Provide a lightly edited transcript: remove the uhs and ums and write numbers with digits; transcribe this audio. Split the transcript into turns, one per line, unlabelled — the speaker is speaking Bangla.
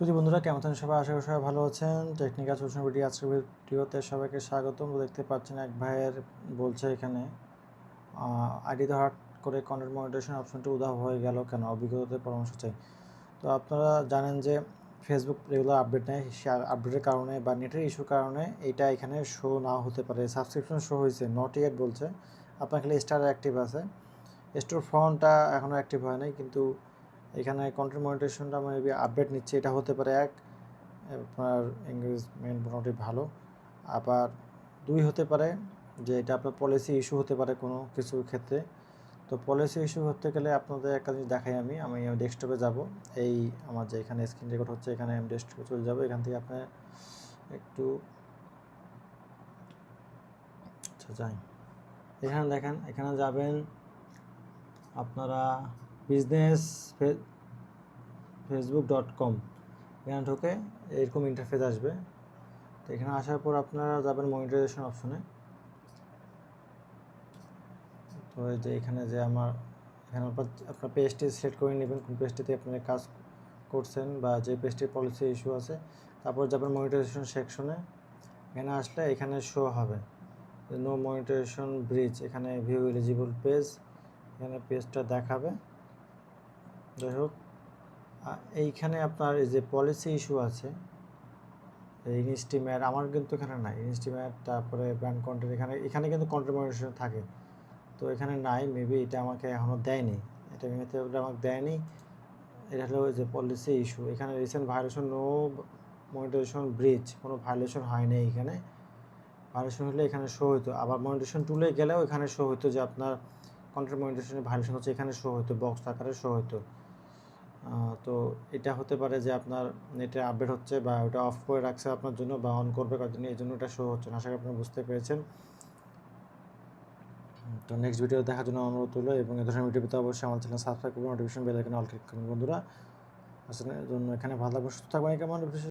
যদি বন্ধুরা কেমন আছেন সবাই, আশা করি সবাই ভালো আছেন। টেকনিক্যাল সলিউশন ভিডিও আজকের ভিডিওতে সবাইকে স্বাগতম। দেখতে পাচ্ছেন এক ভাইয়ের বলছে এখানে আইডি হঠাৎ করে কন্টেন্ট মনিটাইজেশন অপশনটি উধাও হয়ে গেল কেন, অভিজ্ঞতার পরামর্শ চাই। তো আপনারা জানেন যে ফেসবুক রেগুলার আপডেট নেয়, সে আপডেটের কারণে বা নেটের ইস্যুর কারণে এইটা এখানে শো নাও হতে পারে। সাবস্ক্রিপশন শো হয়েছে, নট ইয়েট বলছে, আপনার খালি স্টার অ্যাক্টিভ আছে, স্টোর ফন্টটা এখনও অ্যাক্টিভ হয় নাই, কিন্তু এখানে কন্টেন্ট মনিটাইজেশনটা মেবি আপডেট নিচ্ছে, এটা হতে পারে। এক, আপনার এঙ্গেজমেন্ট মোটামুটি ভালো। আবার দুই হতে পারে যে এটা আপনার পলিসি ইস্যু হতে পারে কোনো কিছু ক্ষেত্রে। তো পলিসি ইস্যু হতে গেলে আপনাদের একটা জিনিস দেখাই, আমি ডেস্কটপে যাব। এই আমার যে এখানে স্ক্রিন রেকর্ড হচ্ছে, এখানে আমি ডেস্কটপে চলে যাব। এখান থেকে আপনার একটু যাই, এখানে দেখেন, এখানে যাবেন আপনারা বিজনেস facebook.com, এখানে ঢোকে এরকম ইন্টারফেস আসবে। তো এখানে আসার পর আপনারা যাবেন মনিটাইজেশন অপশনে। তো এই যে এখানে যে এখানে আপনার পেজটি সিলেক্ট করে নেবেন, কোন পেজটিতে আপনি কাজ করছেন বা যে পেজটির পলিসি ইস্যু আছে। তারপর যাবেন মনিটাইজেশন সেকশনে। এখানে আসলে এখানে শো হবে নো মনিটাইজেশন ব্রিজ, এখানে ভিউ এলিজিবল পেজ, এখানে পেজটা দেখাবে। যাই হোক, এইখানে আপনার এই যে পলিসি ইস্যু আছে, ইনস্টিমেট আমার কিন্তু এখানে নাই, ইনস্টিমেট তারপরে ব্র্যান্ড কন্টেন্ট, এখানে কিন্তু কন্টেন্ট মনিটাইজেশন থাকে। তো এখানে নাই, মেবি এটা আমাকে এখনও দেয়নি, এটা আমাকে দেয়নি। এটা হলো যে পলিসি ইস্যু, এখানে recent violation no monetization breach, কোনো ভায়োলেশন হয়নি। এখানে ভায়োলেশন হলে এখানে শো হতো, আবার মনিটাইজেশন টুলে গেলেও এখানে শো হতো যে আপনার কন্টেন্ট মনিটাইজেশনের ভায়োলেশন হচ্ছে, এখানে শো হতো, বক্স আকারে শো হতো। তো এটা হতে পারে যে আপনার নেটে আপডেট হচ্ছে বা ওটা অফ করে রাখছে আপনার জন্য বা অন করবে করার জন্য, এই জন্য এটা শো হচ্ছে না। আশা করি আপনারা বুঝতে পেরেছেন। তো নেক্সট ভিডিও দেখার জন্য অনুরোধ হলো, এবং এ ধরনের ভিডিও পেতে অবশ্যই আমার চ্যানেল সাবস্ক্রাইব করবেন, নোটিফিকেশন বেল আইকনে অল ক্লিক করুন বন্ধুরা। আসলে জন্য এখানে ভালো থাকবেন, সুস্থ থাকবেন, কেমন